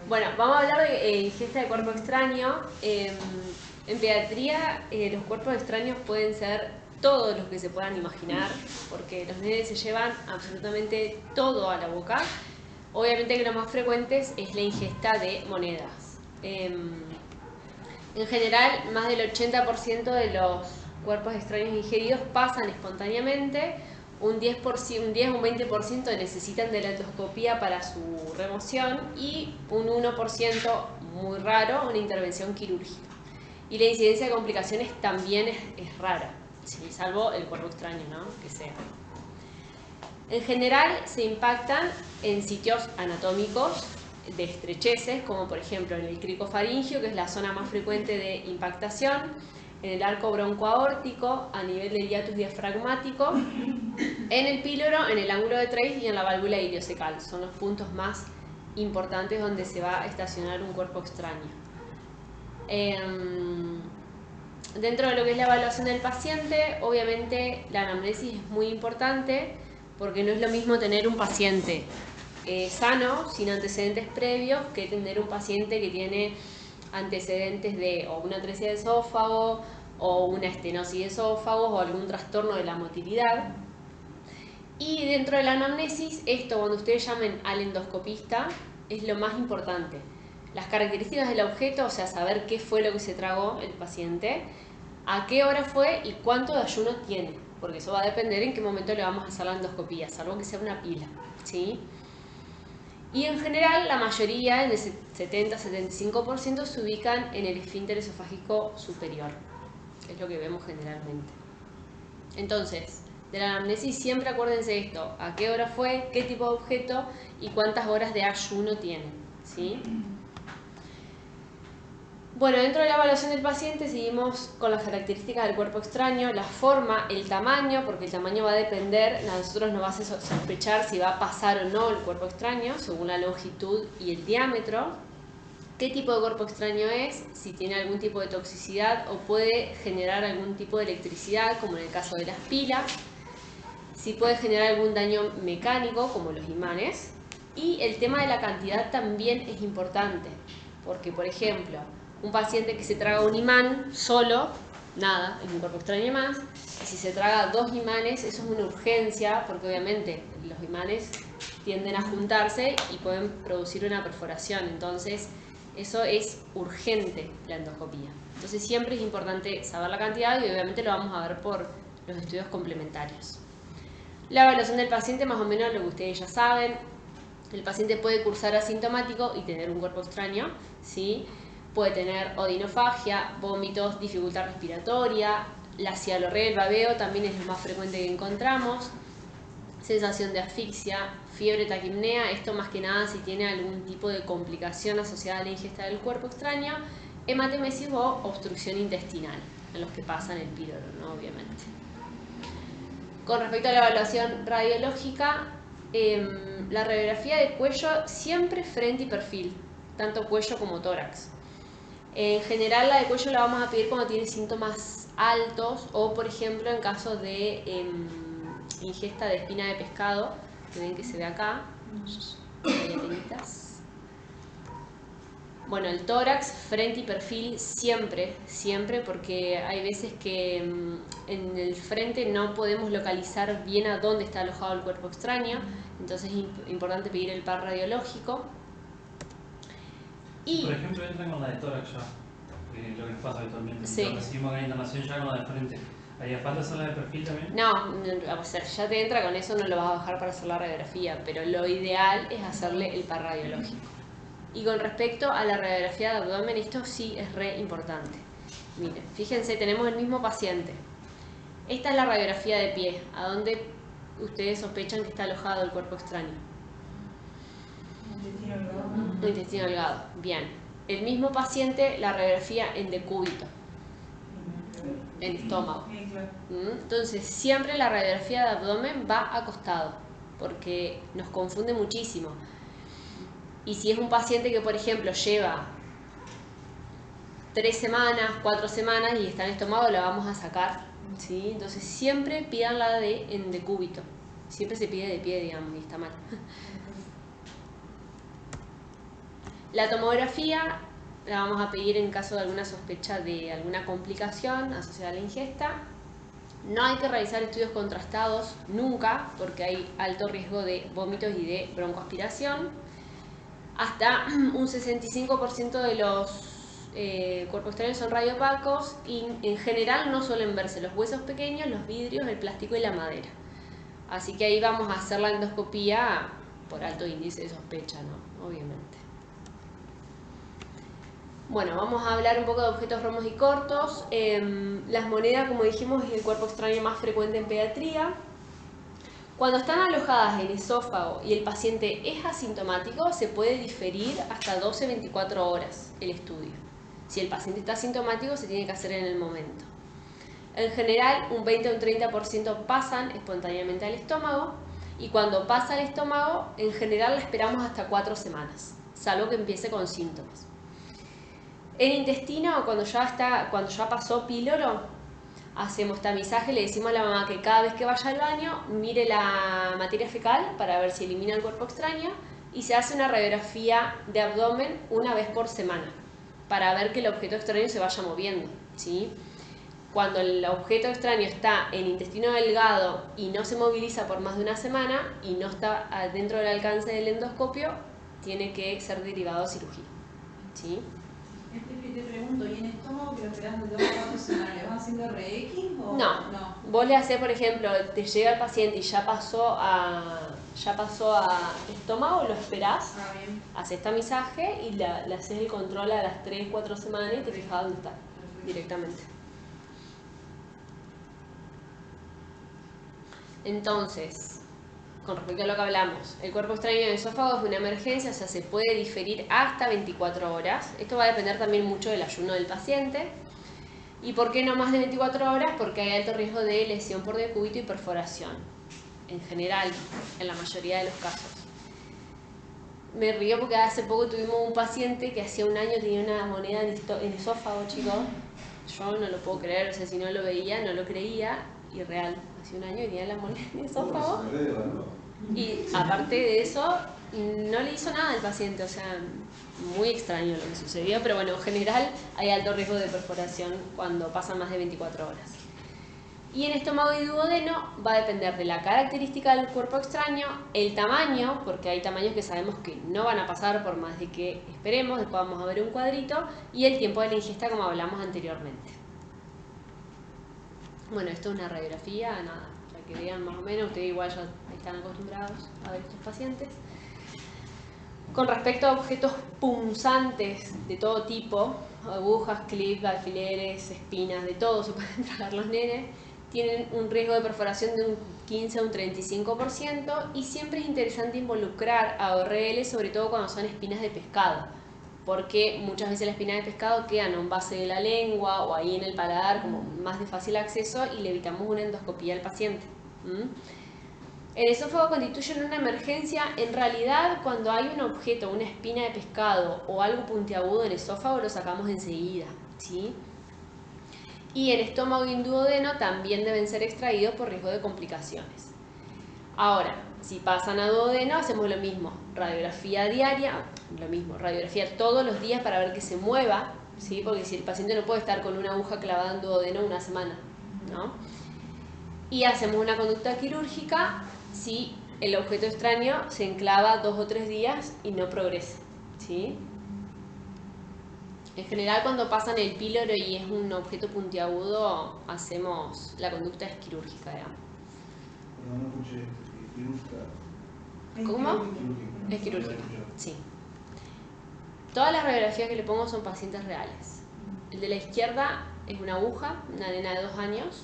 Bueno, vamos a hablar de ingesta de cuerpo extraño. En pediatría, los cuerpos extraños pueden ser todos los que se puedan imaginar, porque los nenes se llevan absolutamente todo a la boca. Obviamente que lo más frecuentes es la ingesta de monedas. En general, más del 80% de los cuerpos extraños ingeridos pasan espontáneamente. Un 10 o un 20% necesitan de la endoscopía para su remoción y un 1%, muy raro, una intervención quirúrgica. Y la incidencia de complicaciones también es rara, ¿sí? Salvo el cuerpo extraño, ¿no? Que sea. En general se impactan en sitios anatómicos de estrecheces, como por ejemplo en el cricofaringio, que es la zona más frecuente de impactación, en el arco broncoaórtico, a nivel del hiatus diafragmático, en el píloro, en el ángulo de Treis y en la válvula iliocecal. Son los puntos más importantes donde se va a estacionar un cuerpo extraño. Dentro de lo que es la evaluación del paciente, obviamente la anamnesis es muy importante porque no es lo mismo tener un paciente sano, sin antecedentes previos, que tener un paciente que tiene antecedentes de o una atresia de esófago o una estenosis de esófago o algún trastorno de la motilidad. Y dentro de la anamnesis, esto cuando ustedes llamen al endoscopista es lo más importante. Las características del objeto, o sea, saber qué fue lo que se tragó el paciente, a qué hora fue y cuánto de ayuno tiene, porque eso va a depender en qué momento le vamos a hacer la endoscopía, salvo que sea una pila, ¿sí? Y en general la mayoría, en el 70-75%, se ubican en el esfínter esofágico superior, que es lo que vemos generalmente. Entonces, de la anamnesis siempre acuérdense esto: a qué hora fue, qué tipo de objeto y cuántas horas de ayuno tiene, ¿sí? Bueno, dentro de la evaluación del paciente seguimos con las características del cuerpo extraño, la forma, el tamaño, porque el tamaño va a depender, a nosotros nos va a hacer sospechar si va a pasar o no el cuerpo extraño, según la longitud y el diámetro. ¿Qué tipo de cuerpo extraño es? Si tiene algún tipo de toxicidad o puede generar algún tipo de electricidad, como en el caso de las pilas. Si puede generar algún daño mecánico, como los imanes. Y el tema de la cantidad también es importante, porque por ejemplo, un paciente que se traga un imán solo, nada, es un cuerpo extraño más. Y si se traga 2 imanes, eso es una urgencia, porque obviamente los imanes tienden a juntarse y pueden producir una perforación. Entonces, eso es urgente, la endoscopía. Entonces, siempre es importante saber la cantidad y obviamente lo vamos a ver por los estudios complementarios. La evaluación del paciente, más o menos lo que ustedes ya saben. El paciente puede cursar asintomático y tener un cuerpo extraño, ¿sí? Puede tener odinofagia, vómitos, dificultad respiratoria, la cialorrea, el babeo también es lo más frecuente que encontramos, sensación de asfixia, fiebre, taquipnea, esto más que nada si tiene algún tipo de complicación asociada a la ingesta del cuerpo extraño, hematemesis o obstrucción intestinal, en los que pasan el píloro, ¿no? Obviamente. Con respecto a la evaluación radiológica, la radiografía de cuello siempre frente y perfil, tanto cuello como tórax. En general la de cuello la vamos a pedir cuando tiene síntomas altos o por ejemplo en caso de ingesta de espina de pescado, que ven que se ve acá, Bueno, el tórax, frente y perfil siempre, porque hay veces que en el frente no podemos localizar bien a dónde está alojado el cuerpo extraño, entonces es importante pedir el par radiológico. Y por ejemplo entran con la de tórax ya, lo que nos pasa habitualmente, sí. Lo recibimos acá en internación ya con la de frente. ¿Haría falta hacer la de perfil también? No, o sea, ya te entra con eso, no lo vas a bajar para hacer la radiografía, pero lo ideal es hacerle el par radiológico. Y con respecto a la radiografía de abdomen, esto sí es re importante. Miren, fíjense, tenemos el mismo paciente. Esta es la radiografía de pie, a donde ustedes sospechan que está alojado el cuerpo extraño. Intestino delgado. Intestino delgado, bien. El mismo paciente, la radiografía en decúbito, en estómago. Entonces, siempre la radiografía de abdomen va acostado, porque nos confunde muchísimo. Y si es un paciente que, por ejemplo, lleva 3 semanas, 4 semanas y está en estómago, la vamos a sacar, ¿sí? Entonces siempre pidan la de en decúbito. Siempre se pide de pie, digamos, y está mal. La tomografía la vamos a pedir en caso de alguna sospecha de alguna complicación asociada a la ingesta. No hay que realizar estudios contrastados nunca porque hay alto riesgo de vómitos y de broncoaspiración. Hasta un 65% de los cuerpos extraños son radiopacos y en general no suelen verse los huesos pequeños, los vidrios, el plástico y la madera. Así que ahí vamos a hacer la endoscopía por alto índice de sospecha, ¿no? Obviamente. Bueno, vamos a hablar un poco de objetos romos y cortos. Las monedas, como dijimos, es el cuerpo extraño más frecuente en pediatría. Cuando están alojadas en el esófago y el paciente es asintomático, se puede diferir hasta 12-24 horas el estudio. Si el paciente está asintomático, se tiene que hacer en el momento. En general, un 20 o un 30% pasan espontáneamente al estómago y cuando pasa al estómago, en general la esperamos hasta 4 semanas, salvo que empiece con síntomas. En intestino, cuando ya pasó píloro, hacemos tamizaje, le decimos a la mamá que cada vez que vaya al baño mire la materia fecal para ver si elimina el cuerpo extraño y se hace una radiografía de abdomen una vez por semana para ver que el objeto extraño se vaya moviendo, ¿sí? Cuando el objeto extraño está en intestino delgado y no se moviliza por más de una semana y no está dentro del alcance del endoscopio, tiene que ser derivado a cirugía, ¿sí? Te pregunto, ¿y en estómago que lo esperás de 2 a 4 semanas, le vas haciendo RX o no? Vos le hacés, por ejemplo, te llega el paciente y ya pasó a estómago, lo esperás, bien. haces tamizaje y le haces el control a las 3-4 semanas y te fijas dónde está. Perfecto. Directamente. Entonces, con respecto a lo que hablamos, el cuerpo extraño del esófago es una emergencia, o sea, se puede diferir hasta 24 horas. Esto va a depender también mucho del ayuno del paciente. ¿Y por qué no más de 24 horas? Porque hay alto riesgo de lesión por decúbito y perforación, en general, en la mayoría de los casos. Me río porque hace poco tuvimos un paciente que hacía un año tenía una moneda en esófago, chicos. Yo no lo puedo creer, o sea, si no lo veía, no lo creía, y real. Hace un año tenía la moneda en esófago. Y aparte de eso, no le hizo nada al paciente, o sea, muy extraño lo que sucedió, pero bueno, en general hay alto riesgo de perforación cuando pasan más de 24 horas. Y en estómago y duodeno va a depender de la característica del cuerpo extraño, el tamaño, porque hay tamaños que sabemos que no van a pasar por más de que esperemos, después vamos a ver un cuadrito, y el tiempo de la ingesta como hablamos anteriormente. Bueno, esto es una radiografía, nada, para que vean más o menos, ustedes igual ya están acostumbrados a ver estos pacientes. Con respecto a objetos punzantes de todo tipo, agujas, clips, alfileres, espinas, de todo se pueden tragar los nenes, tienen un riesgo de perforación de un 15 a un 35% y siempre es interesante involucrar a ORL, sobre todo cuando son espinas de pescado, porque muchas veces las espinas de pescado quedan a un base de la lengua o ahí en el paladar como más de fácil acceso y le evitamos una endoscopía al paciente. El esófago constituye una emergencia en realidad cuando hay un objeto, una espina de pescado o algo puntiagudo en el esófago lo sacamos enseguida, ¿sí? Y en estómago y en duodeno también deben ser extraídos por riesgo de complicaciones. Ahora, si pasan a duodeno hacemos lo mismo, radiografía diaria, radiografía todos los días para ver que se mueva, ¿sí? Porque si el paciente no puede estar con una aguja clavada en duodeno una semana, ¿no? Y hacemos una conducta quirúrgica si el objeto extraño se enclava 2 o 3 días y no progresa, ¿sí? En general cuando pasan el píloro y es un objeto puntiagudo, hacemos la conducta es quirúrgica, digamos. No escuché, quirúrgica. ¿Cómo? Es quirúrgica, sí. Todas las radiografías que le pongo son pacientes reales. El de la izquierda es una aguja, una nena de 2 años.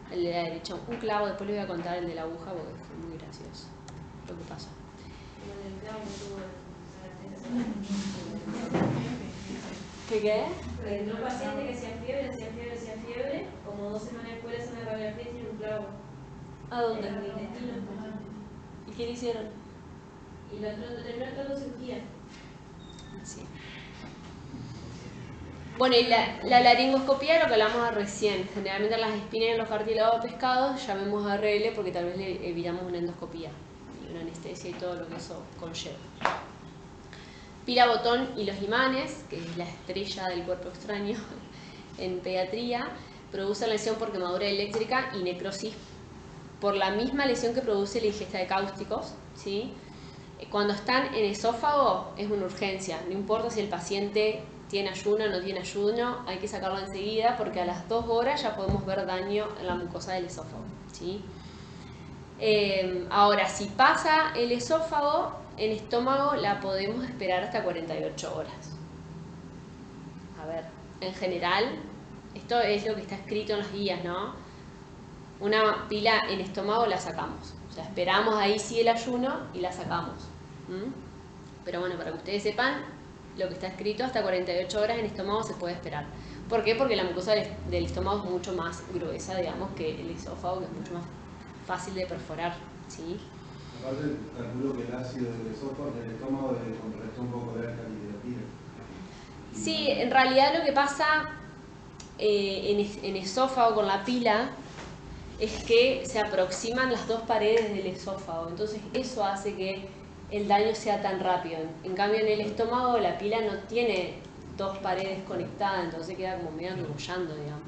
El de la derecha un clavo, después les voy a contar el de la aguja porque fue muy gracioso lo que pasó. ¿Qué? Entró un paciente que hacía fiebre, como 2 semanas después le hacen una radiografía y tiene un clavo. ¿A dónde? En el intestino. ¿Y qué le hicieron? Y lo terminó entrando cirugía. Sí. Bueno, y la laringoscopía, lo que hablamos recién, generalmente las espinas en los cartílagos de pescados llamemos a RL porque tal vez le evitamos una endoscopía y una anestesia y todo lo que eso conlleva. Pila botón y los imanes, que es la estrella del cuerpo extraño en pediatría, producen lesión por quemadura eléctrica y necrosis por la misma lesión que produce la ingesta de cáusticos, ¿sí? Cuando están en esófago es una urgencia, no importa si el paciente tiene ayuno o no tiene ayuno, hay que sacarlo enseguida porque a las 2 horas ya podemos ver daño en la mucosa del esófago, ¿sí? Ahora, si pasa el esófago, en estómago la podemos esperar hasta 48 horas. A ver, en general, esto es lo que está escrito en las guías, ¿no? Una pila en estómago la sacamos. O sea, esperamos ahí sí el ayuno y la sacamos. Pero bueno, para que ustedes sepan, lo que está escrito hasta 48 horas en estómago se puede esperar. ¿Por qué? Porque la mucosa del estómago es mucho más gruesa, digamos, que el esófago, que es mucho más fácil de perforar, ¿sí? Aparte, calculo que el ácido del esófago, del estómago, debe contrarrestar un poco de la pila. Sí, en realidad lo que pasa en esófago con la pila es que se aproximan las dos paredes del esófago, entonces eso hace que el daño sea tan rápido. En cambio en el estómago la pila no tiene dos paredes conectadas, entonces queda como medio enrollando, digamos.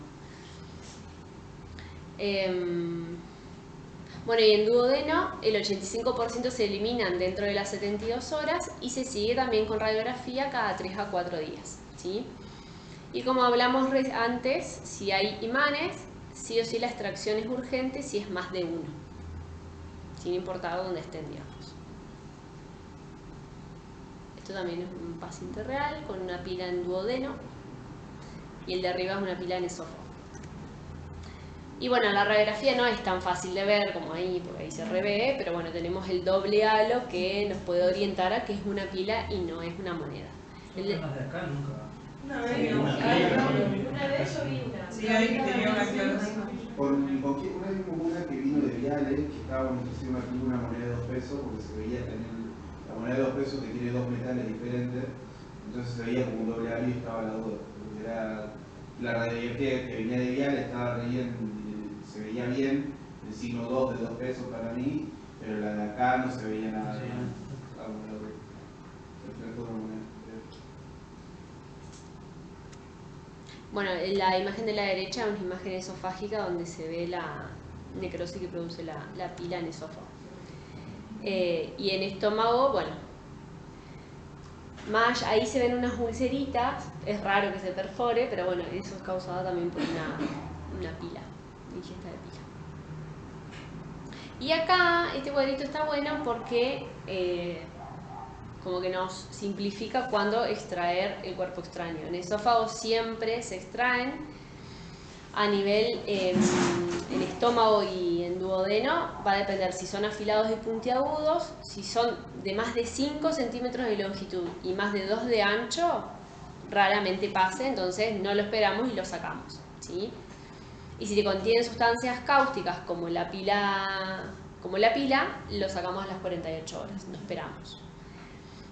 Bueno, y en duodeno el 85% se eliminan dentro de las 72 horas y se sigue también con radiografía cada 3 a 4 días, ¿sí? Y como hablamos antes, si hay imanes, sí o sí la extracción es urgente si es más de uno, sin importar dónde estén, digamos. Esto también es un paciente real con una pila en duodeno y el de arriba es una pila en esófago. Y bueno, la radiografía no es tan fácil de ver como ahí, porque ahí se revé, pero bueno, tenemos el doble halo que nos puede orientar a que es una pila y no es una moneda. Más de acá nunca. Una vez Sí, vi una. una vez yo vi una. Sí, ahí tenía una aclaración. Una vez hubo una que vino de Viales, que estábamos haciendo aquí una moneda de 2 pesos, porque se veía tener la moneda de 2 pesos que tiene 2 metales diferentes, entonces se veía como un doble halo y estaba la duda. Porque era la radiografía que venía de Viales, estaba re bien, se veía bien, el signo 2 de 2 pesos para mí, pero la de acá no se veía nada. Sí. Bueno, la imagen de la derecha es una imagen esofágica donde se ve la necrosis que produce la pila en esófago. Y en estómago, bueno, más ahí se ven unas ulceritas, es raro que se perfore, pero bueno, eso es causado también por una pila, ingesta de pila. Y acá este cuadrito está bueno porque como que nos simplifica cuándo extraer el cuerpo extraño. En esófago siempre se extraen, a nivel en estómago y en duodeno va a depender si son afilados y puntiagudos, si son de más de 5 centímetros de longitud y más de 2 de ancho, raramente pase, entonces no lo esperamos y lo sacamos, ¿sí? Y si contienen sustancias cáusticas como la pila, lo sacamos a las 48 horas, no esperamos.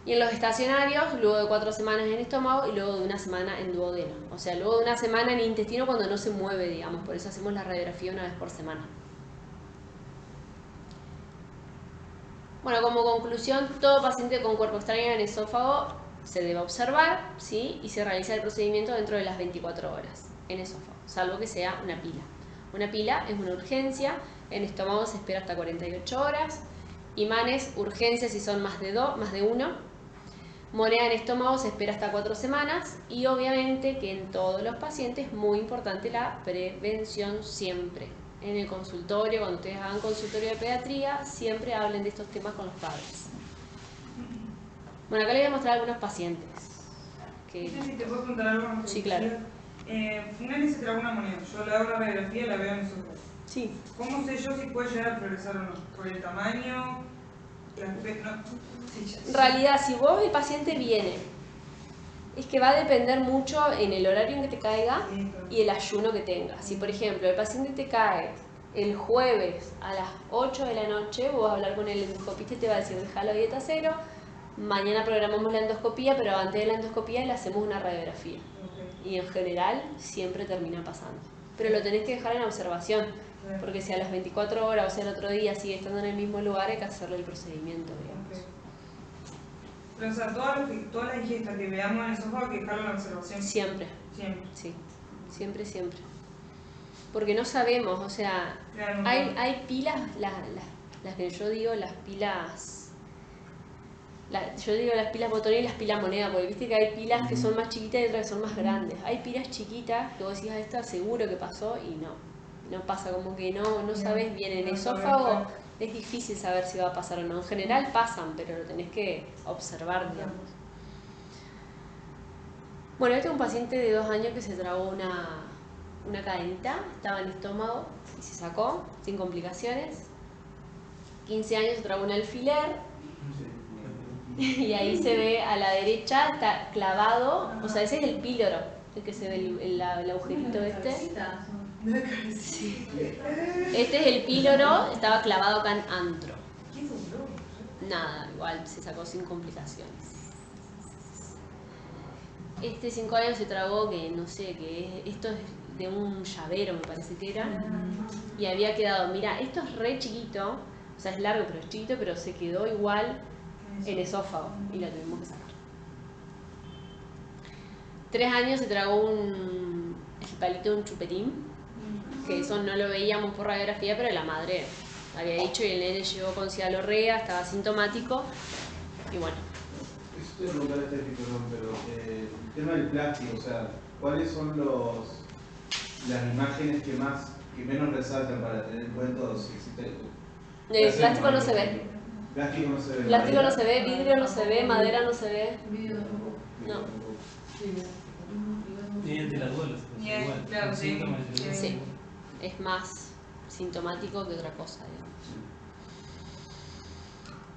Y en los estacionarios, luego de 4 semanas en estómago y luego de 1 semana en duodeno. O sea, luego de 1 semana en intestino cuando no se mueve, digamos. Por eso hacemos la radiografía 1 vez por semana. Bueno, como conclusión, todo paciente con cuerpo extraño en esófago se debe observar, ¿sí? Y se realiza el procedimiento dentro de las 24 horas en esófago, salvo que sea una pila. Una pila es una urgencia, en estómago se espera hasta 48 horas. Imanes, urgencia si son más de uno. Moneda en estómago se espera hasta 4 semanas y obviamente que en todos los pacientes es muy importante la prevención siempre. En el consultorio, cuando ustedes hagan consultorio de pediatría, siempre hablen de estos temas con los padres. Bueno, acá les voy a mostrar algunos pacientes. No sé si te puedo contar algo. Sí, claro. Un nene se tragó una moneda, yo le hago la radiografía y la veo en sus ojos. Sí. ¿Cómo sé yo si puede llegar a progresar o no? ¿Por el tamaño? En realidad, si vos el paciente viene, es que va a depender mucho en el horario en que te caiga y el ayuno que tengas. Si por ejemplo el paciente te cae el jueves a las 8 de la noche, vos vas a hablar con el endoscopista y te va a decir dejalo a dieta cero, mañana programamos la endoscopía, pero antes de la endoscopía le hacemos una radiografía. Y en general siempre termina pasando. Pero lo tenés que dejar en observación, porque si a las 24 horas o sea el otro día sigue estando en el mismo lugar, hay que hacerle el procedimiento, digamos. Pero o sea, toda la ingesta que veamos en el sofá hay que dejarlo en la observación. Siempre, Siempre. sí. Siempre, siempre. Porque no sabemos, o sea, Claro, hay pilas, las que yo digo, las pilas... yo digo las pilas botones y las pilas moneda, porque viste que hay pilas que son más chiquitas y otras que son más grandes. Hay pilas chiquitas que vos decís, esta seguro que pasó y no pasa, como que no sabes bien. En No esófago sabes. es difícil saber si va a pasar o no. En general pasan, pero lo tenés que observar, digamos. Bueno, este es un paciente de 2 años que se tragó una cadenita, estaba en el estómago y se sacó sin complicaciones. 15 años se tragó un alfiler. Y ahí se ve a la derecha, está clavado, o sea, ese es el píloro, el que se ve el agujerito este. Sí. Este es el píloro, estaba clavado acá en antro. Nada, igual se sacó sin complicaciones. Este 5 años se tragó, que no sé, esto es de un llavero, me parece que era. Y había quedado, mira, esto es re chiquito, o sea, es largo, pero es chiquito, pero se quedó igual en esófago y lo tuvimos que sacar. 3 años se tragó el palito de un chupetín, que eso no lo veíamos por radiografía, pero la madre había dicho y el nene llegó con cialorrea, estaba asintomático y bueno. Eso te voy a preguntar a Steffi, perdón, pero el tema del plástico, o sea, ¿cuáles son las imágenes que menos resaltan para tener en cuenta si existe? El plástico no se ve. Plástico no se ve. Plástico no se ve, vidrio no se ve, madera no se ve. No. Y el de las duelas, Y es, igual. claro, Con sí. síntomas y todo. Sí, es más sintomático que otra cosa, digamos.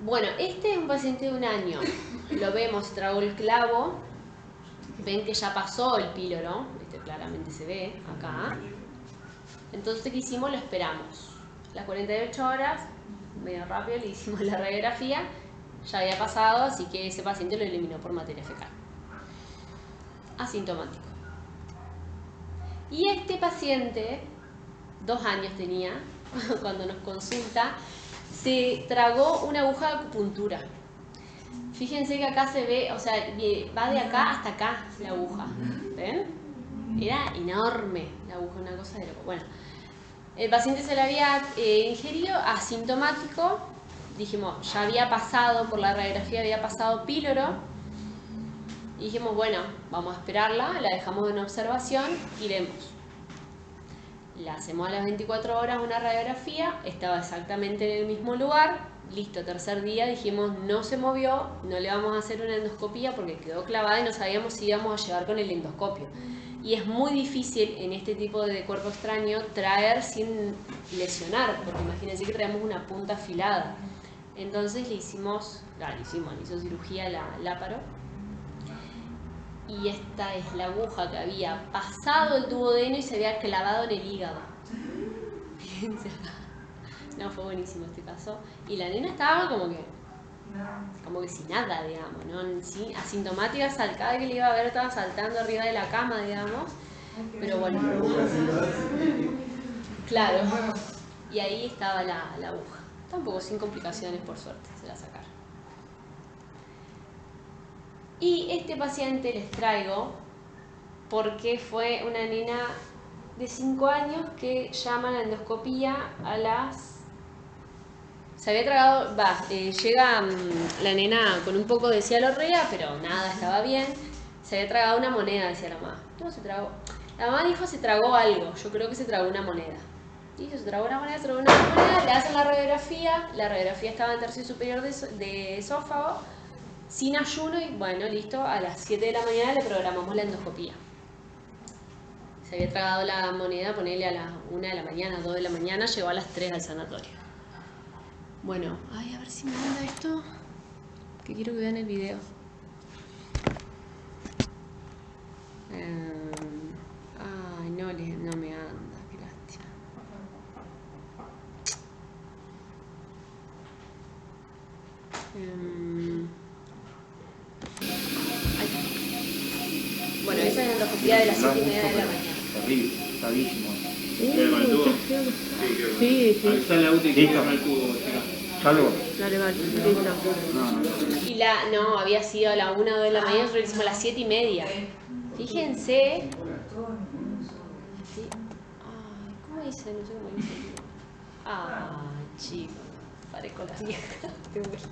Bueno, este es un paciente de 1 año. Lo vemos, tragó el clavo. Ven que ya pasó el píloro. Claramente se ve acá. Entonces, ¿qué hicimos? Lo esperamos. Las 48 horas, medio rápido, le hicimos la radiografía. Ya había pasado, así que ese paciente lo eliminó por materia fecal. Asintomático. Y este paciente, 2 años tenía, cuando nos consulta, se tragó una aguja de acupuntura. Fíjense que acá se ve, o sea, va de acá hasta acá la aguja. ¿Ven? Era enorme la aguja, una cosa de loco. Bueno, el paciente se la había ingerido, asintomático. Dijimos, ya había pasado, por la radiografía había pasado píloro. Y dijimos, bueno, vamos a esperarla, la dejamos en observación y vemos. La hacemos a las 24 horas una radiografía, estaba exactamente en el mismo lugar, listo, tercer día dijimos no se movió, no le vamos a hacer una endoscopía porque quedó clavada y no sabíamos si íbamos a llevar con el endoscopio. Y es muy difícil en este tipo de cuerpo extraño traer sin lesionar, porque imagínense que traemos una punta afilada. Entonces le hizo cirugía láparo. Y esta es la aguja que había pasado el duodeno y se había clavado en el hígado. Fíjense acá. No, fue buenísimo este caso. Y la nena estaba como que sin nada, digamos, ¿no? Sí, asintomática, cada vez que le iba a ver estaba saltando arriba de la cama, digamos. Pero bueno. Claro. Y ahí estaba la aguja. Tampoco sin complicaciones, por suerte, se la sacaron. Y este paciente les traigo porque fue una nena de 5 años que llaman a endoscopía a las... Se había tragado, llega la nena con un poco de cialorrea, pero nada, estaba bien. Se había tragado una moneda, decía la mamá. No, se tragó. La mamá dijo se tragó algo, yo creo que se tragó una moneda. Y se tragó una moneda, le hacen la radiografía estaba en tercio superior de esófago, sin ayuno y bueno, listo, a las 7 de la mañana le programamos la endoscopía. Se había tragado la moneda, ponele a las 1 de la mañana, 2 de la mañana, llegó a las 3 al sanatorio. Bueno, a ver si me anda esto, que quiero que vean el video. No me anda, qué lástima. Bueno, esa es la endoscopía de las 7:30 de la mañana. Terrible, bravísimo. ¿Queda con el tubo? Sí, Sí. Ahí está la UTI que está con el tubo. Salvo. Dale, vale, listo. Y no, había sido a la 1 o 2 de la mañana, nosotros lo hicimos a las 7:30. Fíjense. Sí. Ay, ¿cómo dice? No sé cómo dice. Ay, chicos, parezco la vieja. De vuelta.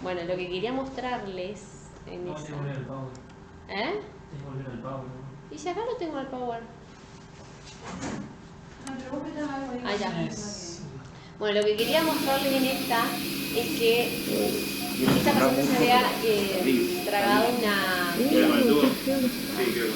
Bueno, lo que quería mostrarles en No, esa... tengo que volver al Power. ¿Eh? Tengo que volver al Power. ¿No? Y si acá lo tengo al Power. No, pero vos metés algo ahí. Ah, ya. Es- Bueno, lo que quería mostrarles en esta es que esta paciente se había tragado una... ¿Quiere con el tubo?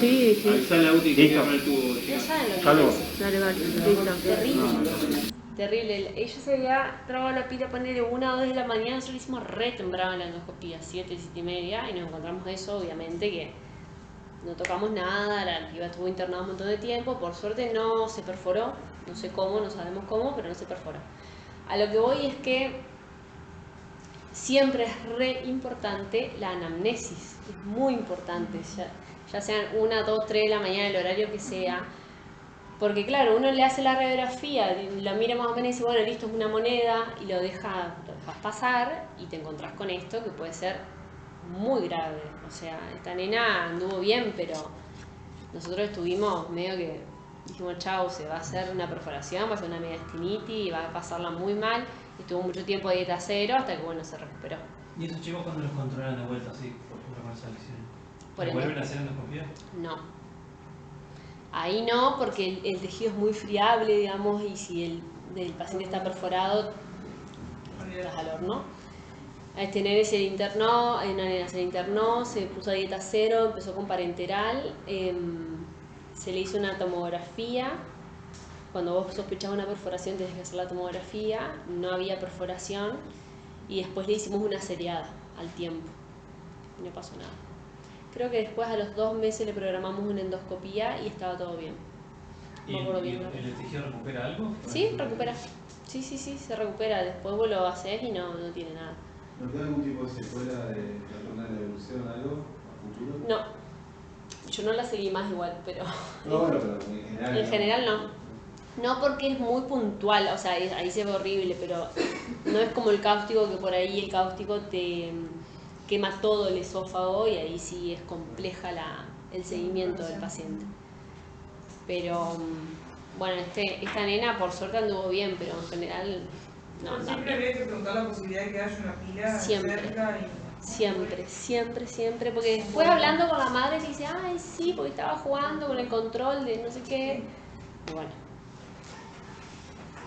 Sí, sí. Avisale a Uti que quiere con el tubo. No saben lo que Salvo. es. Dale, vale, listo. Terrible. Terrible. Ella se había tragado la pila, ponerle 1 o 2 de la mañana. Nosotros hicimos re temprano la endoscopía, 7, 7:30, y nos encontramos eso, obviamente, que no tocamos nada. La piba estuvo internada un montón de tiempo. Por suerte no se perforó. No sé cómo, no sabemos cómo, pero no se perforó. A lo que voy es que siempre es re importante la anamnesis. Es muy importante. Ya sean 1, 2, 3 de la mañana, el horario que sea. Porque claro, uno le hace la radiografía, lo mira más o menos y dice, bueno, listo, es una moneda, y lo dejas pasar y te encontrás con esto que puede ser muy grave. O sea, esta nena anduvo bien, pero nosotros estuvimos medio que dijimos, chau, se va a hacer una perforación, va a ser una mediastinitis y va a pasarla muy mal. Estuvo mucho tiempo de dieta cero hasta que, bueno, se recuperó. ¿Y esos chicos cuando los controlan de vuelta, así, por ejemplo, con esa lesión? Por el- ¿Vuelven a hacer endoscopía? No. Ahí no, porque el tejido es muy friable, digamos, y si el paciente está perforado, estás al horno. A este nene se le internó, una nena se le internó, se puso a dieta cero, empezó con parenteral, se le hizo una tomografía. Cuando vos sospechás una perforación tenés que hacer la tomografía, no había perforación, y después le hicimos una seriada al tiempo, y no pasó nada. Creo que después a los 2 meses le programamos una endoscopía y estaba todo bien. ¿Y No me acuerdo bien. el tejido recupera algo? Sí, recupera. Sí, se recupera. Después vos lo haces y no tiene nada. ¿No queda algún tipo de secuela de la evolución, algo a futuro? No. Yo no la seguí más igual, pero... No, bueno, pero en general. En general no. No, porque es muy puntual, o sea, ahí se ve horrible, pero no es como el cáustico, que por ahí el cáustico te quema todo el esófago y ahí sí es compleja el seguimiento del paciente. Pero bueno, esta nena por suerte anduvo bien, pero en general no. Siempre habría que preguntar la posibilidad de que haya una pila Siempre. cerca y... Siempre, porque después hablando con la madre le dice, ay sí, porque estaba jugando con el control de no sé qué. Y bueno.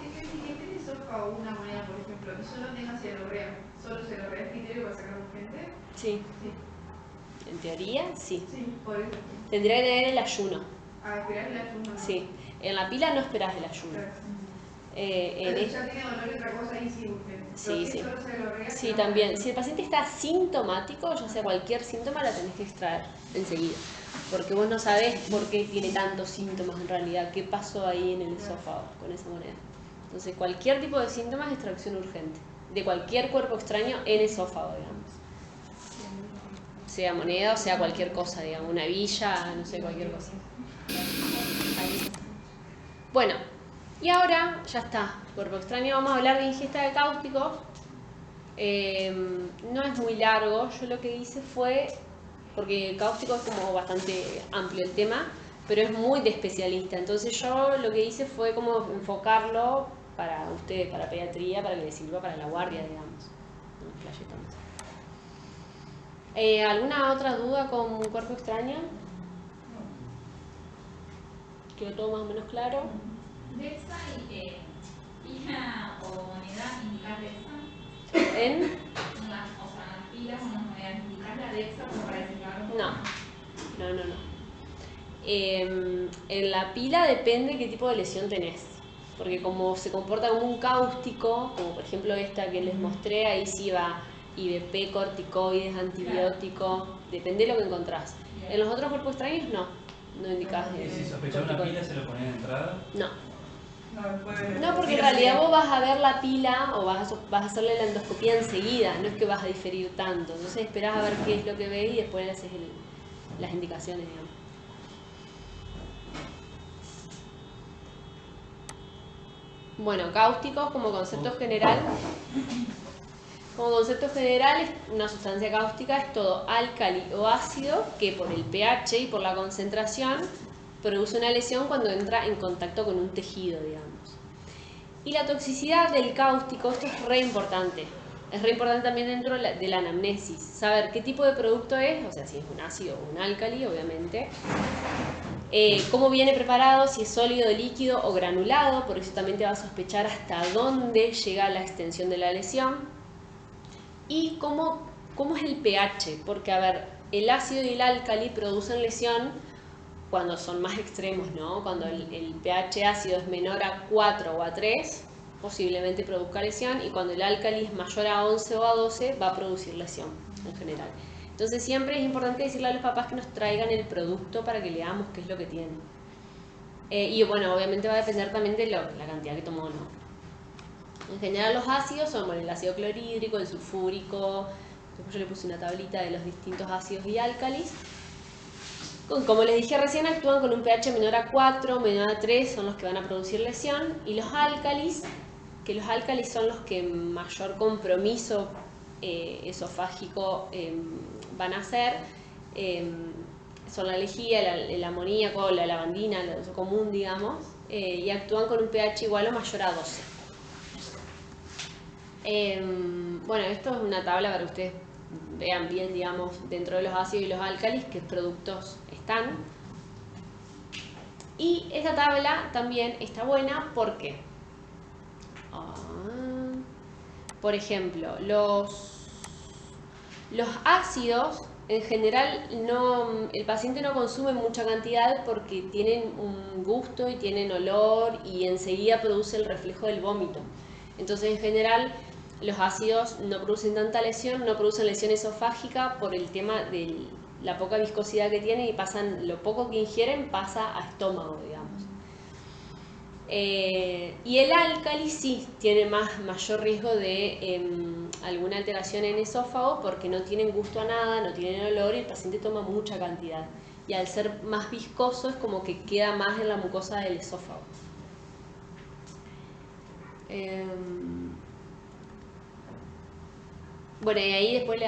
Es que si tiene esófago una moneda, por ejemplo, y solo tenga celorrea, ¿solo celorrea es criterio para sacar urgente? Sí, Sí. en teoría sí. Sí, por eso. Tendría que tener el ayuno. A esperar el ayuno. Sí, en la pila no esperás el ayuno. Claro. En Pero es- ya tiene dolor y otra cosa ahí sí urgente. Sí, Pero sí. si solo celorrea, Sí, no. también. Si el paciente está sintomático, ya sea cualquier síntoma, la tenés que extraer enseguida. Porque vos no sabés por qué tiene tantos síntomas en realidad, qué pasó ahí en el esófago con esa moneda. Entonces, cualquier tipo de síntomas es extracción urgente. De cualquier cuerpo extraño en esófago, digamos. Sea moneda o sea cualquier cosa, digamos, una villa, no sé, cualquier cosa. Ahí. Bueno, y ahora ya está. Cuerpo extraño, vamos a hablar de ingesta de cáusticos. No es muy largo. Yo lo que hice fue, porque el cáustico es como bastante amplio el tema, pero es muy de especialista. Entonces yo lo que hice fue como enfocarlo para ustedes, para pediatría, para que les sirva para la guardia, digamos. No me flashe tanto. ¿Alguna otra duda con cuerpo extraño? ¿Quedó todo más o menos claro? DEXA y pila o moneda indicar DEXA. ¿En? O sea, las pilas o las monedas indicar la DEXA como para decirlo. No. En la pila depende qué tipo de lesión tenés. Porque como se comporta como un cáustico, como por ejemplo esta que les mostré, ahí sí va IVP, corticoides, antibiótico, depende de lo que encontrás. En los otros cuerpos extraños no indicás ¿Y si sospechás una pila se lo pones de entrada? No. No, después... No, porque en realidad vos vas a ver la pila o vas a hacerle la endoscopía enseguida, no es que vas a diferir tanto. Entonces esperás a ver qué es lo que ves y después le haces las indicaciones, digamos. Bueno, cáusticos como concepto general. Como concepto general, una sustancia cáustica es todo álcali o ácido que por el pH y por la concentración produce una lesión cuando entra en contacto con un tejido, digamos. Y la toxicidad del cáustico, esto es re importante. Es re importante también dentro de la anamnesis. Saber qué tipo de producto es, o sea, si es un ácido o un álcali, obviamente. Cómo viene preparado, si es sólido, líquido o granulado, por eso también te va a sospechar hasta dónde llega la extensión de la lesión. Y cómo es el pH, porque a ver, el ácido y el álcali producen lesión cuando son más extremos, ¿no? Cuando el pH ácido es menor a 4 o a 3, posiblemente produzca lesión, y cuando el álcali es mayor a 11 o a 12, va a producir lesión en general. Entonces siempre es importante decirle a los papás que nos traigan el producto para que leamos qué es lo que tiene. Y bueno, obviamente va a depender también de la cantidad que tomó, ¿no? En general los ácidos son el ácido clorhídrico, el sulfúrico, después yo le puse una tablita de los distintos ácidos y álcalis. Como les dije recién, actúan con un pH menor a 4, menor a 3, son los que van a producir lesión. Y los álcalis, que los álcalis son los que mayor compromiso esofágico van a hacer, son la lejía, el amoníaco, la lavandina, el uso común, digamos, y actúan con un pH igual o mayor a 12. Bueno, esto es una tabla para que ustedes vean bien, digamos, dentro de los ácidos y los álcalis, qué productos están. Y esta tabla también está buena porque, por ejemplo, los ácidos, en general, el paciente no consume mucha cantidad porque tienen un gusto y tienen olor y enseguida produce el reflejo del vómito. Entonces, en general, los ácidos no producen tanta lesión, no producen lesión esofágica por el tema de la poca viscosidad que tienen y lo poco que ingieren pasa a estómago, digamos. Y el álcali sí tiene mayor riesgo de alguna alteración en esófago porque no tienen gusto a nada, no tienen olor y el paciente toma mucha cantidad. Y al ser más viscoso es como que queda más en la mucosa del esófago. Bueno, y ahí después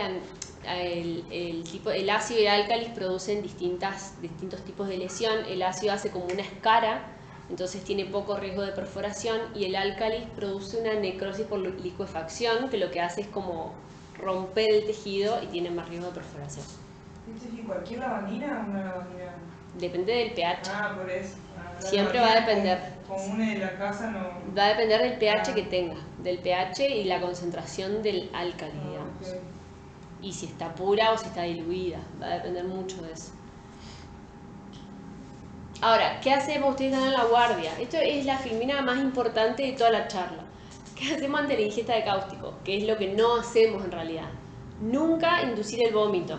el ácido y el álcalis producen distintos tipos de lesión. El ácido hace como una escara, entonces tiene poco riesgo de perforación, y el álcalis produce una necrosis por licuefacción, que lo que hace es como romper el tejido y tiene más riesgo de perforación. ¿Y cualquier lavandina o una lavandina? Depende del pH. Ah, por eso. Siempre va a depender. Común de la casa no. Va a depender del pH que tenga, del pH y la concentración del álcali, digamos. Okay. Y si está pura o si está diluida, va a depender mucho de eso. Ahora, ¿qué hacemos? Ustedes están en la guardia. Esto es la filmina más importante de toda la charla. ¿Qué hacemos ante la ingesta de cáustico? Que es lo que no hacemos en realidad. Nunca inducir el vómito.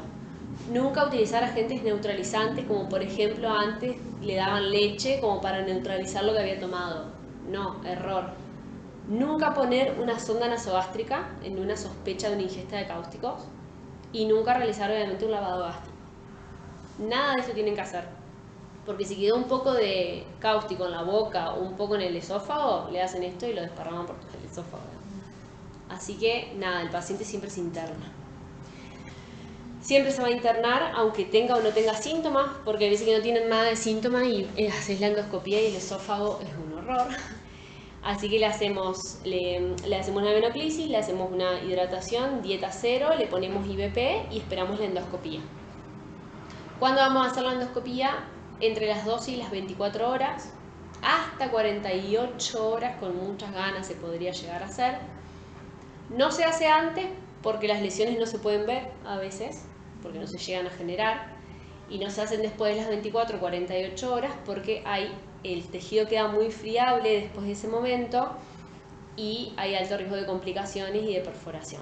Nunca utilizar agentes neutralizantes, como por ejemplo antes le daban leche como para neutralizar lo que había tomado. No, error. Nunca poner una sonda nasogástrica en una sospecha de una ingesta de cáusticos. Y nunca realizar obviamente un lavado gástrico. Nada de eso tienen que hacer. Porque si quedó un poco de cáustico en la boca o un poco en el esófago, le hacen esto y lo desparraman por todo el esófago. Así que nada, el paciente siempre se interna. Siempre se va a internar, aunque tenga o no tenga síntomas, porque a veces que no tienen nada de síntomas y haces la endoscopía y el esófago es un horror. Así que le hacemos una venoclisis, le hacemos una hidratación, dieta cero, le ponemos IVP y esperamos la endoscopía. ¿Cuándo vamos a hacer la endoscopía? Entre las 12 y las 24 horas, hasta 48 horas con muchas ganas se podría llegar a hacer. No se hace antes porque las lesiones no se pueden ver a veces, porque no se llegan a generar, y no se hacen después de las 24 o 48 horas porque el tejido queda muy friable después de ese momento y hay alto riesgo de complicaciones y de perforación.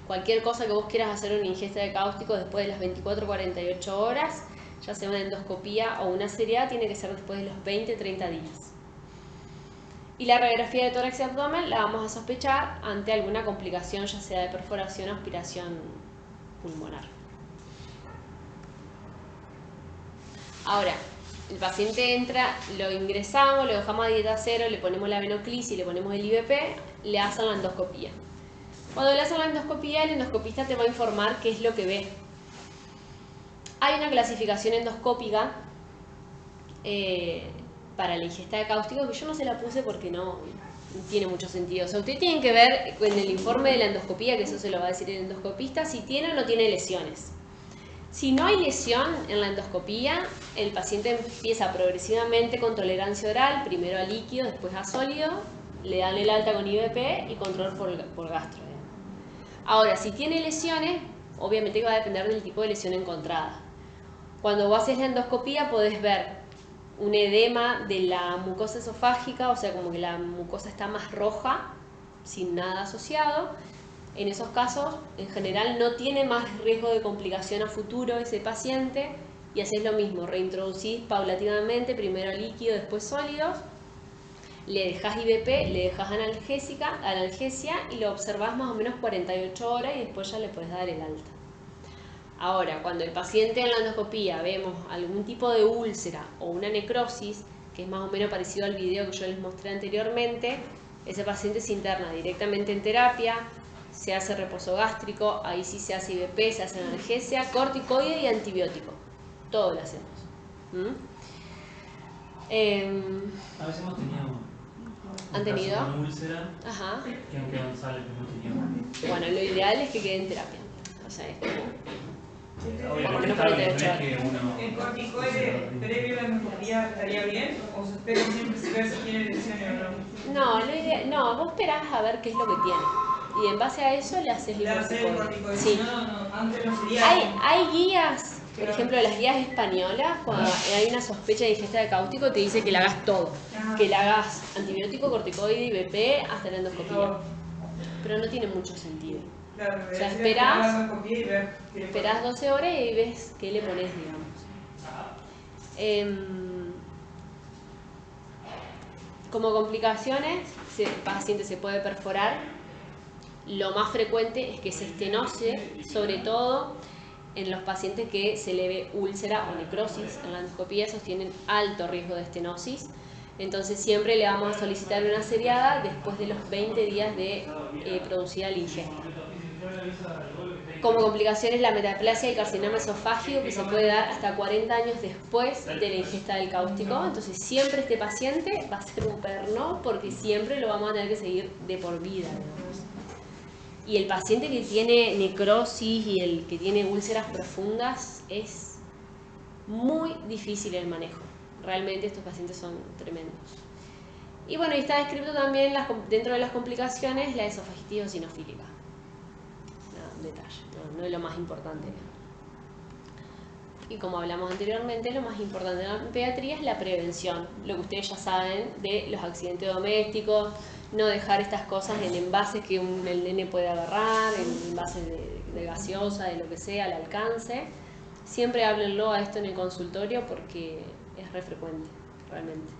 Cualquier cosa que vos quieras hacer una ingesta de cáustico después de las 24 o 48 horas, ya sea una endoscopía o una seriedad, tiene que ser después de los 20-30 días. Y la radiografía de tórax y abdomen la vamos a sospechar ante alguna complicación, ya sea de perforación o aspiración pulmonar. Ahora, el paciente entra, lo ingresamos, lo dejamos a dieta cero, le ponemos la venoclisis, le ponemos el IVP, le hacen la endoscopía. Cuando le hacen la endoscopía, el endoscopista te va a informar qué es lo que ve. Hay una clasificación endoscópica para la ingesta de cáustico que yo no se la puse porque no tiene mucho sentido. O sea, ustedes tienen que ver en el informe de la endoscopía, que eso se lo va a decir el endoscopista, si tiene o no tiene lesiones. Si no hay lesión en la endoscopía, el paciente empieza progresivamente con tolerancia oral, primero a líquido, después a sólido, le dan el alta con IVP y control por gastro. Ahora, si tiene lesiones, obviamente va a depender del tipo de lesión encontrada. Cuando vos haces la endoscopía podés ver un edema de la mucosa esofágica, o sea, como que la mucosa está más roja, sin nada asociado. En esos casos, en general, no tiene más riesgo de complicación a futuro ese paciente y haces lo mismo, reintroducís paulatinamente, primero líquido, después sólidos, le dejás IVP, le dejás analgesia y lo observás más o menos 48 horas y después ya le puedes dar el alta. Ahora, cuando el paciente en la endoscopía vemos algún tipo de úlcera o una necrosis, que es más o menos parecido al video que yo les mostré anteriormente, ese paciente se interna directamente en terapia, se hace reposo gástrico, ahí sí se hace IVP, se hace analgesia, corticoide y antibiótico. Todo lo hacemos. A veces hemos tenido ¿Han tenido? una úlcera Ajá. que aunque no sale, hemos tenido. Bueno, lo ideal es que quede en terapia. O sea, es como... Obviamente Por lo menos está 48 bien, no es que uno... ¿El corticoide previo a la endoscopía estaría bien? ¿O se espera siempre si ver si tiene lesiones o no? No, vos esperás a ver qué es lo que tiene. Y en base a eso le haces el Le hace el corticoide. corticoide. Sí. No, antes no sería. Hay guías, por ejemplo, las guías españolas, cuando hay una sospecha de ingesta de cáustico, te dice que le hagas todo. Que le hagas antibiótico, corticoide, IVP, hasta la endoscopía. Pero no tiene mucho sentido. Claro, O sea, esperás 12 horas y ves qué le pones, digamos. Como complicaciones, el paciente se puede perforar. Lo más frecuente es que se estenose, sobre todo en los pacientes que se le ve úlcera o necrosis. En la endoscopía esos tienen alto riesgo de estenosis. Entonces siempre le vamos a solicitar una seriada después de los 20 días de producida la ingesta. Como complicaciones la metaplasia y el carcinoma esofágico, que se puede dar hasta 40 años después de la ingesta del cáustico. Entonces siempre este paciente va a ser un perno porque siempre lo vamos a tener que seguir de por vida, digamos. Y el paciente que tiene necrosis y el que tiene úlceras profundas es muy difícil el manejo. Realmente estos pacientes son tremendos. Y bueno, y está descrito también dentro de las complicaciones la esofagitis eosinofílica. Un detalle, no es lo más importante. Y como hablamos anteriormente, lo más importante en la pediatría es la prevención. Lo que ustedes ya saben de los accidentes domésticos, no dejar estas cosas en envases que el nene puede agarrar, en envases de gaseosa, de lo que sea, al alcance. Siempre háblenlo a esto en el consultorio porque es re frecuente, realmente.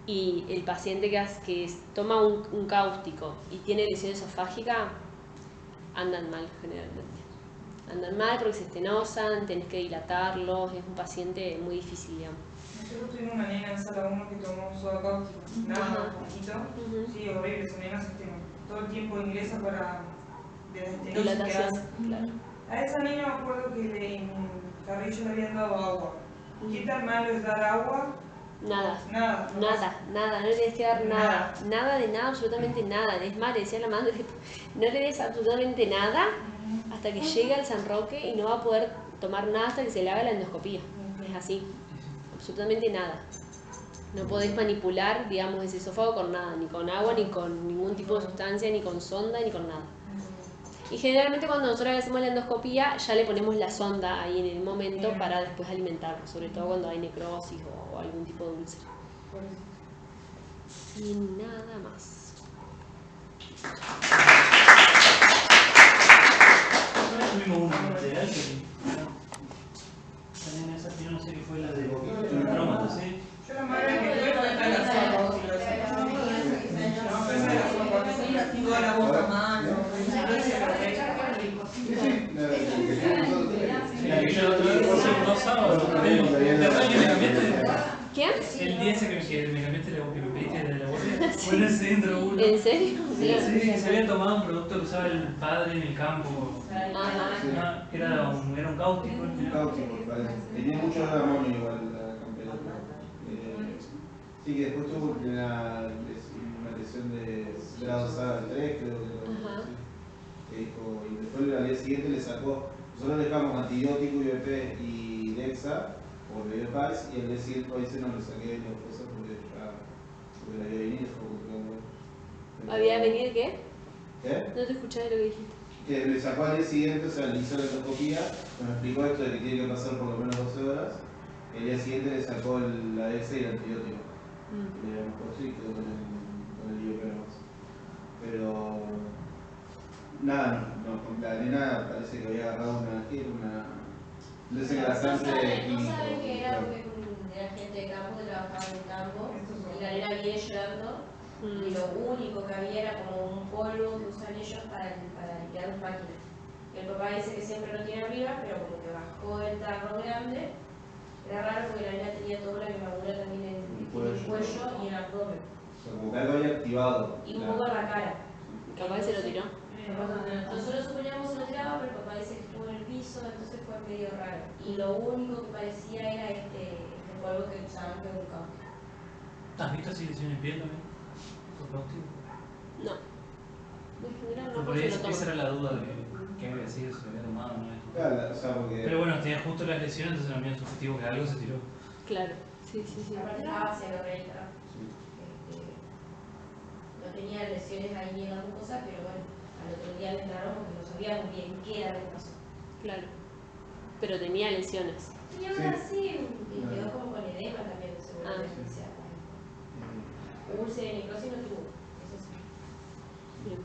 Y el paciente que toma un cáustico y tiene lesión esofágica, andan mal generalmente. Andan mal porque se estenosan, tenés que dilatarlos, es un paciente muy difícil, digamos. Nosotros tuvimos una nena en sala 1 que tomó soda cáustica, nada, un poquito. Sí, horrible, esa nena se estenó. Todo el tiempo ingresa para de la estenosis que hace. Claro. A esa niña me acuerdo que en Carrillo le habían dado agua. ¿Qué tan malo es dar agua? Nada. Nada. No le des que dar nada. Nada de nada, absolutamente nada. Es más, le decía a la madre, no le des absolutamente nada hasta que llegue al San Roque y no va a poder tomar nada hasta que se le haga la endoscopía. Es así. Absolutamente nada. No podés manipular, digamos, ese esófago con nada, ni con agua, ni con ningún tipo de sustancia, ni con sonda, ni con nada. Y generalmente cuando nosotros le hacemos la endoscopía ya le ponemos la sonda ahí en el momento para después alimentarlo, sobre todo cuando hay necrosis o algún tipo de úlcera. Y nada más. Ahora tuvimos un de alguien. También esa tiene una serie fue la de Rómato, ¿sí? Yo la madre que tuve fue en la sopa, si lo hacemos. No, pero la sopa, toda la boca mano. La que yo la otra vez, hace unos sábados, de radio le cambiaste. Sí, ese que me cambiaste que me pediste de la botella. Bueno, ese dentro uno. ¿En serio? Sí, que se había tomado un producto que usaba el padre en el campo. Ajá. Era un cáustico. Un cáustico, me parece. Tenía mucho amonio igual la campera. Sí, que después tuvo una lesión de grado 3, creo que Ajá. que dijo, y después al día siguiente le sacó, nosotros dejamos antibiótico, IVP y Dexa por Biopax, y al día siguiente a veces no le saqué las cosas porque la había venido, ¿Había venido qué? ¿Qué? No te escuché lo que dijiste. Que le sacó al día siguiente, o sea, le hizo la endoscopía, me explicó esto de que tiene que pasar por lo menos 12 horas, y al día siguiente le sacó la Dexa y el antibiótico. Le habíamos puesto y quedó con el IVP nomás. Pero nada, la nena parece que había agarrado una desengrasante químico. No saben que era gente de campo que trabajaba en el campo y la nena viene llorando y lo único que había era como un polvo que usan ellos para limpiar las máquinas. El papá dice que siempre lo tiene arriba, pero como que bajó el tarro grande. Era raro porque la nena tenía toda una quemadura también en el cuello y en el abdomen. O sea, como que algo había activado. Y un poco en la cara. Capaz se lo tiró. Nosotros suponíamos se lo tiraba, pero el papá dice que estuvo en el piso, entonces fue medio raro. Y lo único que parecía era este polvo que usaban que buscaba. ¿Has visto si lesiones en piel también? ¿Por cáustico? No. En general no, Por porque ahí lo tomo. esa era la duda de qué había sido, si había tomado o no. Claro, o sea, porque. Pero bueno, tenía justo las lesiones, entonces era medio subjetivo que algo se tiró. Claro. Sí, sí, sí. Aparte estaba cero recta. No tenía lesiones ahí ni en la mucosa, pero bueno, al otro día le entraron porque no sabíamos bien qué era lo que pasó. Claro. Pero tenía lesiones. Y ahora sí, y quedó como con edema también, seguramente. Úlcera de necrosis no tuvo, eso sí. Bien.